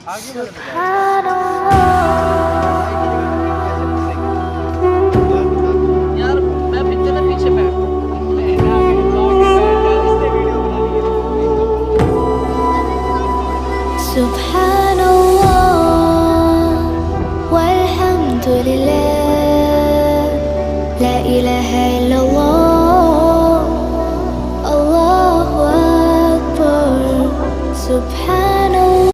सुभान अल्लाह। यार मैं पीछे ना पीछे बैठ सुभान अल्लाह वल्हम्दुलिल्लाह ला इलाहा इल्लल्लाह अल्लाहु अकबर। सुभान